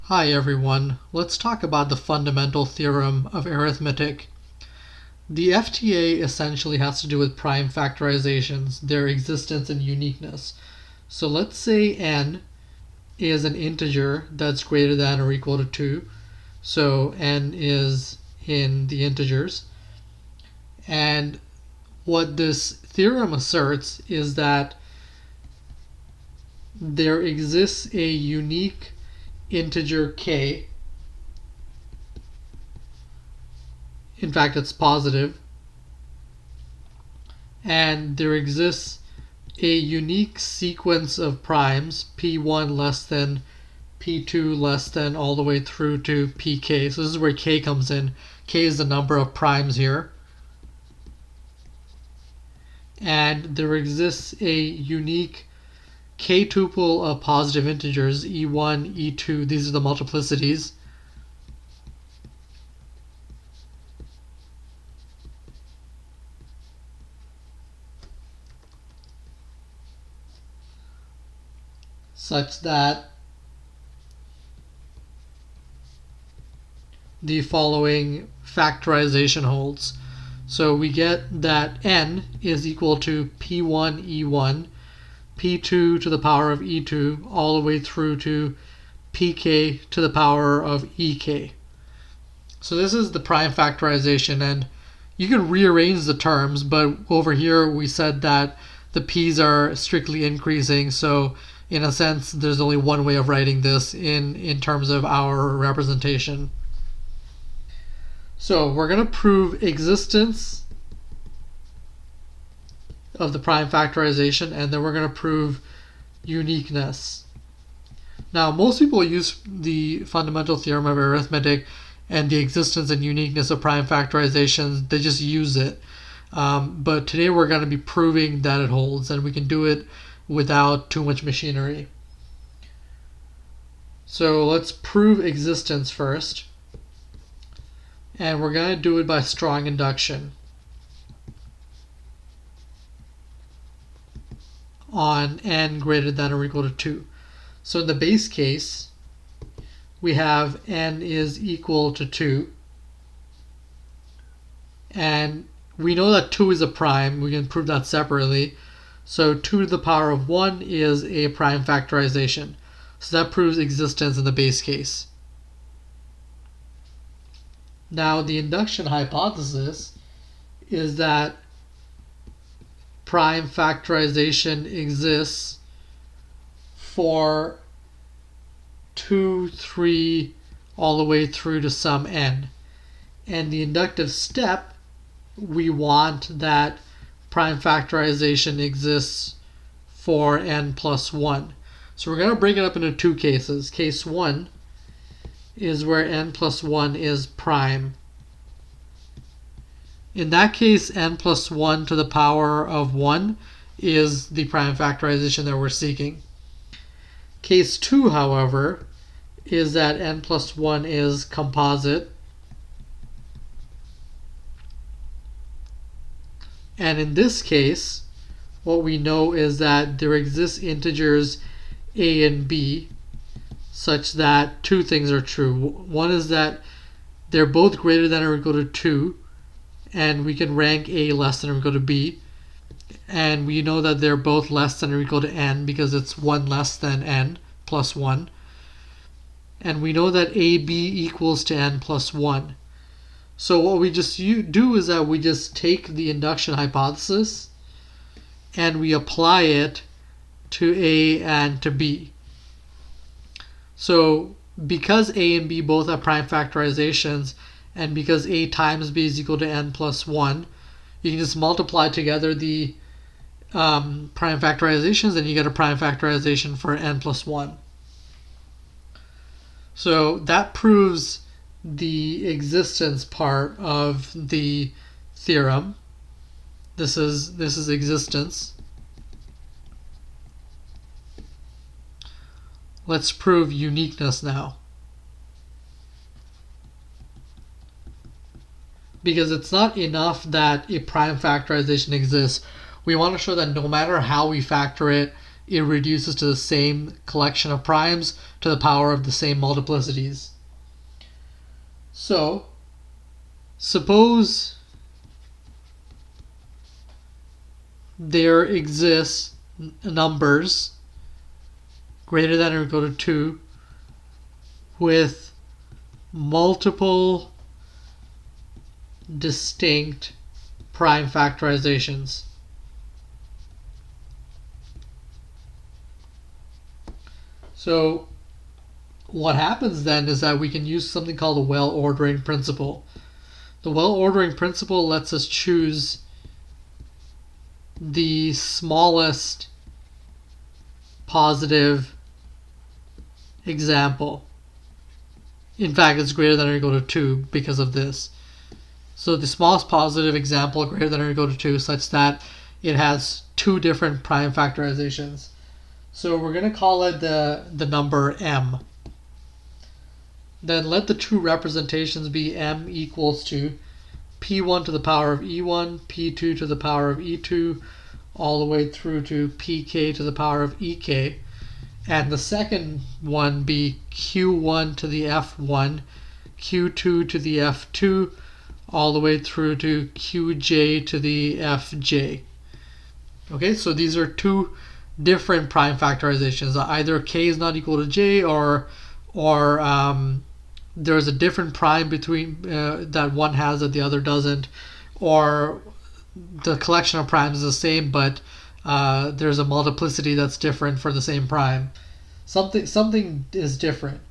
Hi everyone, let's talk about the fundamental theorem of arithmetic. The FTA essentially has to do with prime factorizations, their existence and uniqueness. So let's say n is an integer that's greater than or equal to 2. So n is in the integers. And what this theorem asserts is that there exists a unique integer k. In fact, it's positive. And there exists a unique sequence of primes, p1 less than, p2 less than, all the way through to pk. So this is where k comes in. K is the number of primes here. And there exists a unique k-tuple of positive integers, e1, e2, these are the multiplicities. Such that the following factorization holds. So we get that n is equal to p1 e1, p2 to the power of e2, all the way through to pk to the power of ek. So this is the prime factorization, and you can rearrange the terms, but over here we said that the p's are strictly increasing, so in a sense there's only one way of writing this in terms of our representation. So we're going to prove existence of the prime factorization, and then we're going to prove uniqueness. Now, most people use the fundamental theorem of arithmetic and the existence and uniqueness of prime factorizations. They just use it. But today we're going to be proving that it holds, and we can do it without too much machinery. So let's prove existence first. And we're going to do it by strong induction on n greater than or equal to 2. So in the base case, we have n is equal to 2. And we know that 2 is a prime. We can prove that separately. So 2 to the power of 1 is a prime factorization. So that proves existence in the base case. Now, the induction hypothesis is that prime factorization exists for 2, 3, all the way through to some n. And the inductive step, we want that prime factorization exists for n plus 1. So we're going to break it up into two cases. Case 1 is where n plus 1 is prime. In that case, n plus 1 to the power of 1 is the prime factorization that we're seeking. Case 2, however, is that n plus 1 is composite. And in this case, what we know is that there exist integers a and b, such that two things are true. One is that they're both greater than or equal to 2, and we can rank a less than or equal to b. And we know that they're both less than or equal to n because it's 1 less than n plus 1. And we know that ab equals to n plus 1. So what we just do is that we just take the induction hypothesis and we apply it to a and to b. So because a and b both have prime factorizations, and because a times b is equal to n plus 1, you can just multiply together the prime factorizations and you get a prime factorization for n plus 1. So that proves the existence part of the theorem. This is existence. Let's prove uniqueness now. Because it's not enough that a prime factorization exists. We want to show that no matter how we factor it, it reduces to the same collection of primes to the power of the same multiplicities. So, suppose there exists numbers greater than or equal to 2 with multiple distinct prime factorizations. So what happens then is that we can use something called the well-ordering principle. The well-ordering principle lets us choose the smallest positive example. In fact, it's greater than or equal to 2 because of this. So the smallest positive example greater than or equal to 2 such that it has 2 different prime factorizations. So we're going to call it the number m. Then let the two representations be m equals to p1 to the power of e1, p2 to the power of e2, all the way through to pk to the power of ek. And the second one be q1 to the f1, q2 to the f2, all the way through to qj to the fj. Okay, so these are two different prime factorizations. Either k is not equal to j, or there's a different prime between that one has that the other doesn't, or the collection of primes is the same, but there's a multiplicity that's different for the same prime. Something is different.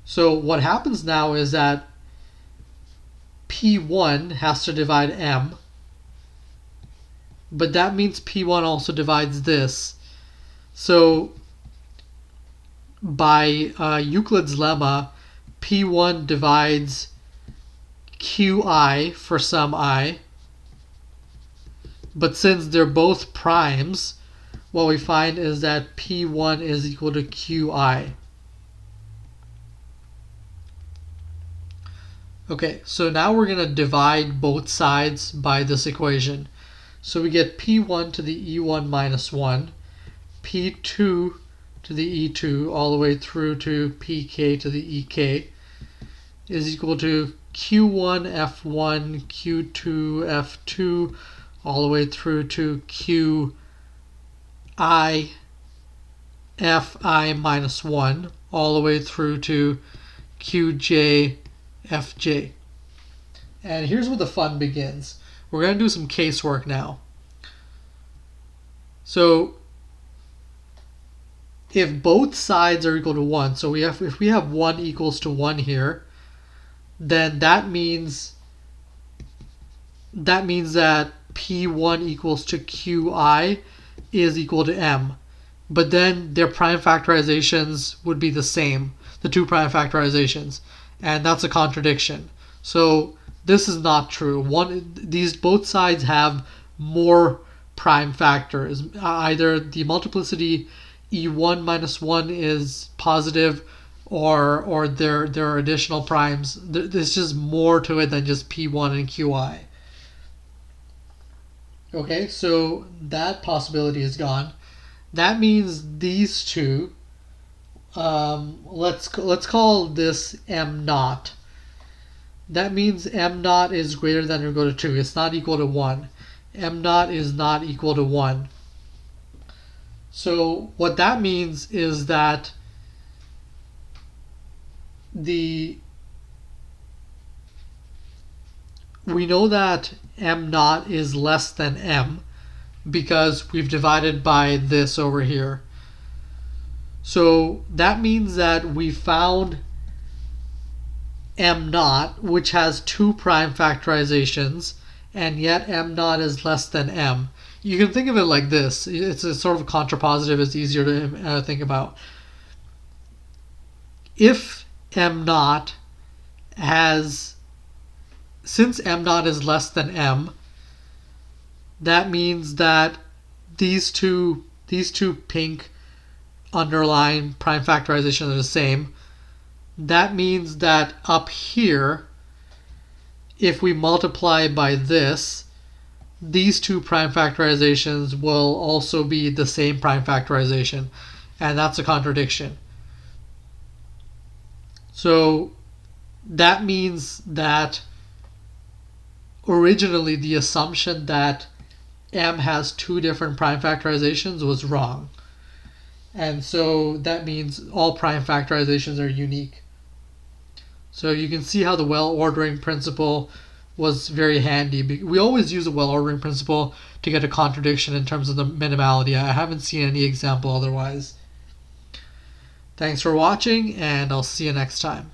So what happens now is that P1 has to divide M, but that means P1 also divides this. So by Euclid's lemma, P1 divides Qi for some I, but since they're both primes, what we find is that P1 is equal to Qi. Okay, so now we're going to divide both sides by this equation. So we get P1 to the E1 minus 1, P2 to the E2, all the way through to Pk to the Ek, is equal to Q1 F1, Q2 F2, all the way through to Qi Fi minus 1, all the way through to Qj Fj. And here's where the fun begins. We're going to do some casework now. So if both sides are equal to 1, so if we have 1 equals to 1 here, then that means that P1 equals to Qi is equal to m. But then their prime factorizations would be the same, the two prime factorizations. And that's a contradiction. So this is not true. Both sides have more prime factors. Either the multiplicity E1 minus 1 is positive, or there are additional primes. There's just more to it than just P1 and Qi. Okay, so that possibility is gone. That means these two, let's call this m naught. That means m naught is greater than or equal to 2. It's not equal to 1. M naught is not equal to 1. So what that means is that we know that m naught is less than m because we've divided by this over here. So that means that we found m naught, which has two prime factorizations, and yet m naught is less than m. You can think of it like this. It's a sort of contrapositive. It's easier to think about. If m naught since m naught is less than m, that means that these two pink underline prime factorizations are the same. That means that up here, if we multiply by this, these two prime factorizations will also be the same prime factorization, and that's a contradiction. So that means that originally the assumption that M has two different prime factorizations was wrong. And so that means all prime factorizations are unique. So you can see how the well-ordering principle was very handy. We always use a well-ordering principle to get a contradiction in terms of the minimality. I haven't seen any example otherwise. Thanks for watching, and I'll see you next time.